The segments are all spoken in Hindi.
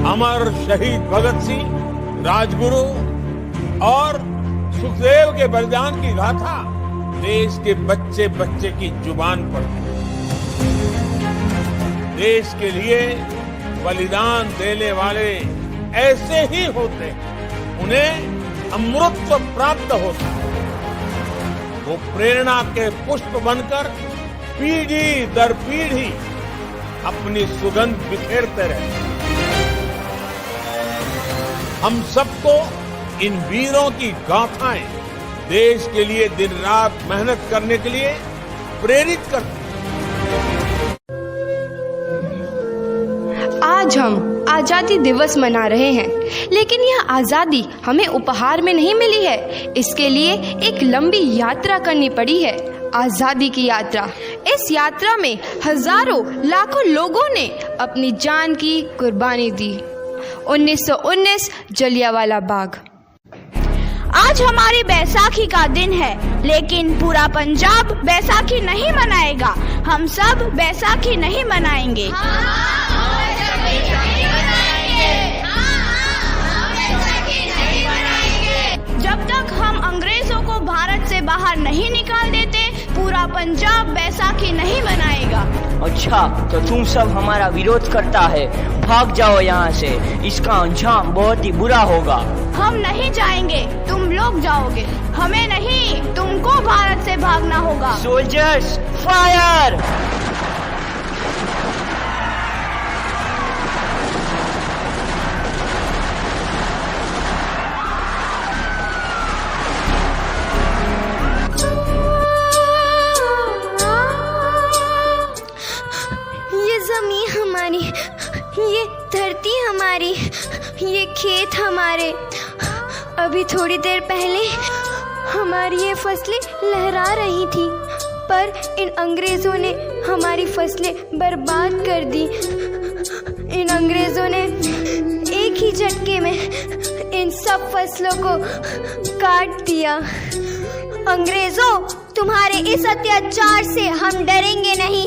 अमर शहीद भगत सिंह, राजगुरु और सुखदेव के बलिदान की गाथा देश के बच्चे बच्चे की जुबान पर है। देश के लिए बलिदान देने वाले ऐसे ही होते हैं, उन्हें अमृतत्व प्राप्त होता है। वो प्रेरणा के पुष्प बनकर पीढ़ी दर पीढ़ी अपनी सुगंध बिखेरते रहते हैं। हम सबको इन वीरों की गाथाएं देश के लिए दिन रात मेहनत करने के लिए प्रेरित करती हैं। आज हम आजादी दिवस मना रहे हैं, लेकिन यह आजादी हमें उपहार में नहीं मिली है। इसके लिए एक लंबी यात्रा करनी पड़ी है, आजादी की यात्रा। इस यात्रा में हजारों लाखों लोगों ने अपनी जान की कुर्बानी दी। 1919 जलियांवाला बाग। आज हमारी बैसाखी का दिन है, लेकिन पूरा पंजाब बैसाखी नहीं मनाएगा। हम सब बैसाखी नहीं मनाएंगे। जब तक हम अंग्रेजों को भारत से बाहर नहीं निकाल देते, पूरा पंजाब बैसाखी नहीं मनाएगा। अच्छा, तो तुम सब हमारा विरोध करता है, भाग जाओ यहाँ से। इसका अंजाम बहुत ही बुरा होगा। हम नहीं जाएंगे, तुम लोग जाओगे। हमें नहीं, तुमको भारत से भागना होगा। Soldiers, fire! ज़मीन हमारी, ये धरती हमारी, ये खेत हमारे। अभी थोड़ी देर पहले हमारी ये फसलें लहरा रही थी, पर इन अंग्रेज़ों ने हमारी फसलें बर्बाद कर दी। इन अंग्रेज़ों ने एक ही झटके में इन सब फसलों को काट दिया। अंग्रेज़ों, तुम्हारे इस अत्याचार से हम डरेंगे नहीं।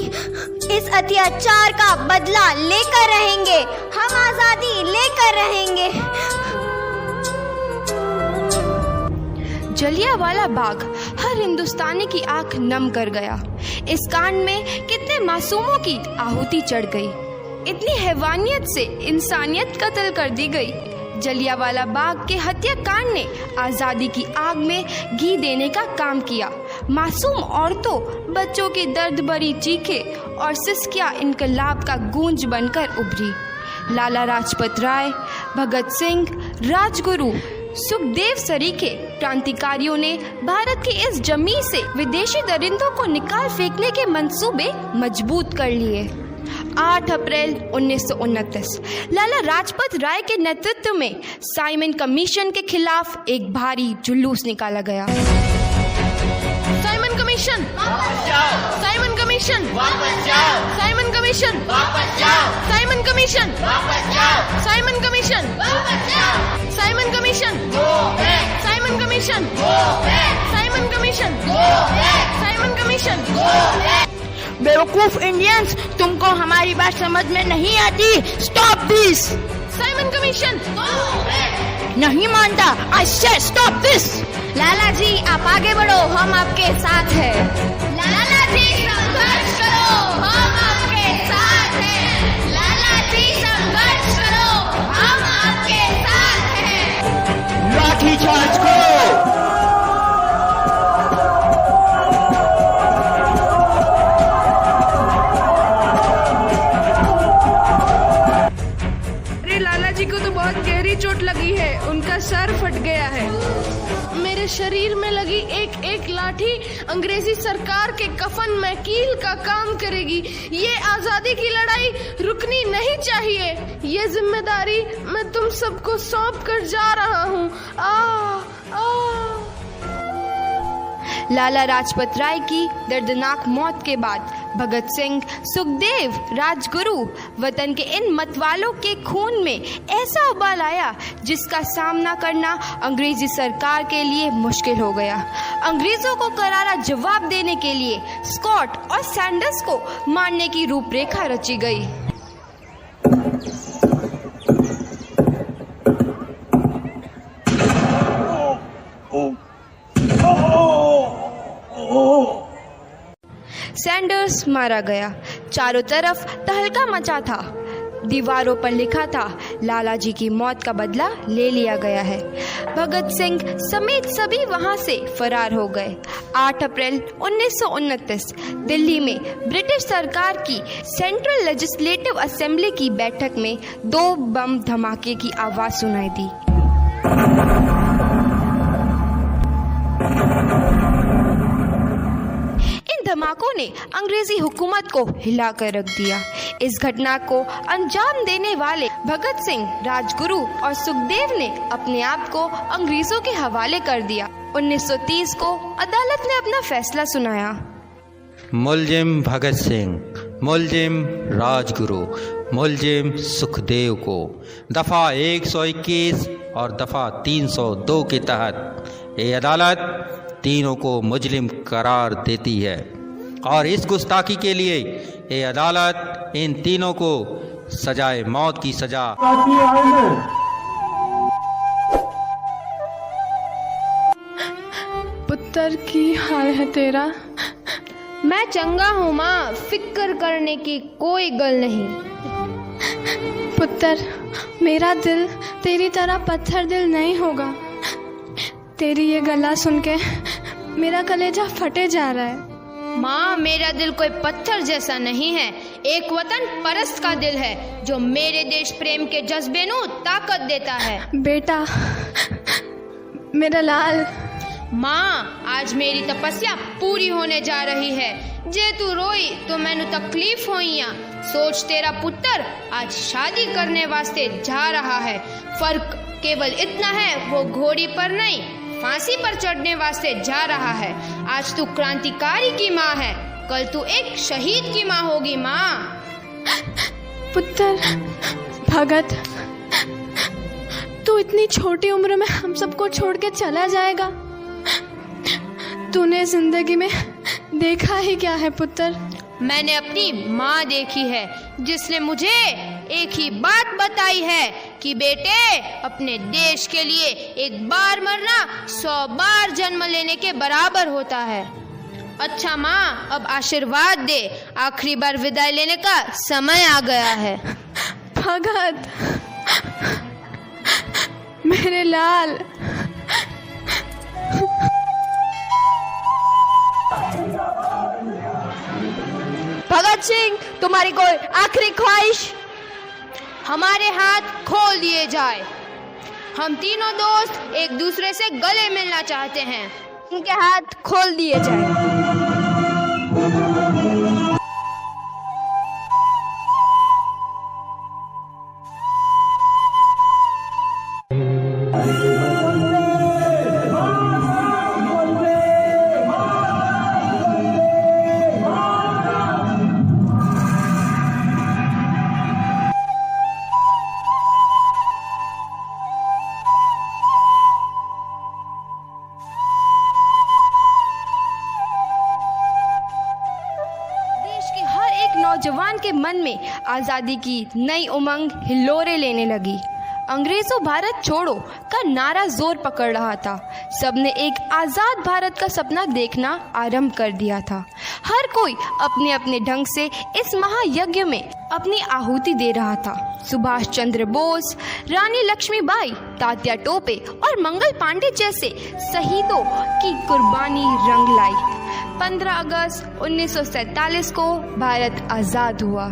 इस अत्याचार का बदला लेकर रहेंगे। हम आजादी लेकर रहेंगे। जलियांवाला बाग हर हिंदुस्तानी की आंख नम कर गया। इस कांड में कितने मासूमों की आहुति चढ़ गई। इतनी हैवानियत से इंसानियत कत्ल कर दी गई। जलियांवाला बाग के हत्याकांड ने आज़ादी की आग में घी देने का काम किया। मासूम औरतों, बच्चों की दर्द भरी चीखें और सिसकियां इनकलाब का गूंज बनकर उभरी। लाला लाजपत राय, भगत सिंह, राजगुरु, सुखदेव सरीखे क्रांतिकारियों ने भारत की इस जमीन से विदेशी दरिंदों को निकाल फेंकने के मंसूबे मजबूत कर लिए। 8 अप्रैल 1929 लाला लाजपत राय के नेतृत्व में साइमन कमीशन के खिलाफ एक भारी जुलूस निकाला गया। साइमन कमीशन वापस जाओ। साइमन कमीशन वापस जाओ। साइमन कमीशन वापस जाओ। साइमन कमीशन वापस जाओ। साइमन कमीशन वापस जाओ। Simon commission go back. Simon commission go back. Simon commission go back. Simon commission go back. बेवकूफ इंडियंस, तुमको हमारी बात समझ में नहीं आती। Stop this. Simon commission go back. नहीं मानता। आई से स्टॉप दिस। लाला जी, आप आगे बढ़ो, हम आपके साथ हैं। लाला जी, संघर्ष करो, हम आपके साथ हैं। लाला जी, संघर्ष करो, हम आपके साथ हैं। लाठी चार्ज करो। चोट लगी है, उनका सर फट गया है। मेरे शरीर में लगी एक एक लाठी अंग्रेजी सरकार के कफन में कील का काम करेगी। ये आजादी की लड़ाई रुकनी नहीं चाहिए। ये जिम्मेदारी मैं तुम सबको सौंप कर जा रहा हूँ। लाला लाजपत राय की दर्दनाक मौत के बाद भगत सिंह, सुखदेव, राजगुरु वतन के इन मतवालों के खून में ऐसा उबाल आया जिसका सामना करना अंग्रेजी सरकार के लिए मुश्किल हो गया। अंग्रेजों को करारा जवाब देने के लिए स्कॉट और सैंडर्स को मारने की रूपरेखा रची गई। मारा गया। चारों तरफ तहलका मचा था। दीवारों पर लिखा था, लाला जी की मौत का बदला ले लिया गया है। भगत सिंह समेत सभी वहां से फरार हो गए। 8 अप्रैल 1929 दिल्ली में ब्रिटिश सरकार की सेंट्रल लेजिस्लेटिव असेंबली की बैठक में 2 बम धमाके की आवाज सुनाई दी। धमाकों ने अंग्रेजी हुकूमत को हिलाकर रख दिया। इस घटना को अंजाम देने वाले भगत सिंह, राजगुरु और सुखदेव ने अपने आप को अंग्रेजों के हवाले कर दिया। 1930 को अदालत ने अपना फैसला सुनाया। मुलजिम भगत सिंह, मुलजिम राजगुरु, मुलजिम सुखदेव को दफा 121 और दफा 302 के तहत ये अदालत तीनों को मुजरिम करार देती है और इस गुस्ताखी के लिए ये अदालत इन तीनों को सजाए मौत की सजा। पुत्र की हाल है तेरा? मैं चंगा हूँ माँ, फिक्र करने की कोई गल नहीं। पुत्र, मेरा दिल तेरी तरह पत्थर दिल नहीं होगा। तेरी ये गला सुन के मेरा कलेजा फटे जा रहा है। माँ, मेरा दिल कोई पत्थर जैसा नहीं है, एक वतन परस्त का दिल है जो मेरे देश प्रेम के जज्बे को ताकत देता है। बेटा, मेरा लाल। माँ, आज मेरी तपस्या पूरी होने जा रही है। जे तू रोई तो मैनू तकलीफ होइया। सोच, तेरा पुत्र आज शादी करने वास्ते जा रहा है। फर्क केवल इतना है, वो घोड़ी पर नहीं फांसी पर चढ़ने वास्ते जा रहा है। आज तू क्रांतिकारी की माँ है, कल तू एक शहीद की माँ होगी। माँ। पुत्र भगत, तू इतनी छोटी उम्र में हम सबको छोड़ के चला जाएगा? तूने जिंदगी में देखा ही क्या है पुत्र? मैंने अपनी माँ देखी है, जिसने मुझे एक ही बात बताई है कि बेटे, अपने देश के लिए एक बार मरना 100 बार जन्म लेने के बराबर होता है। अच्छा माँ, अब आशीर्वाद दे, आखिरी बार विदाई लेने का समय आ गया है। भगत, मेरे लाल। भगत सिंह, तुम्हारी कोई आखिरी ख्वाहिश? हमारे हाथ खोल दिए जाए। हम तीनों दोस्त एक दूसरे से गले मिलना चाहते हैं। उनके हाथ खोल दिए जाए। नौजवान के मन में आजादी की नई उमंग हिलोरे लेने लगी। अंग्रेजों भारत छोड़ो का नारा जोर पकड़ रहा था। सबने एक आजाद भारत का सपना देखना आरंभ कर दिया था। हर कोई अपने अपने ढंग से इस महायज्ञ में अपनी आहुति दे रहा था। सुभाष चंद्र बोस, रानी लक्ष्मीबाई, तात्या टोपे और मंगल पांडे जैसे शहीदों की कुर्बानी रंग लाई। 15 अगस्त 1947 को भारत आजाद हुआ।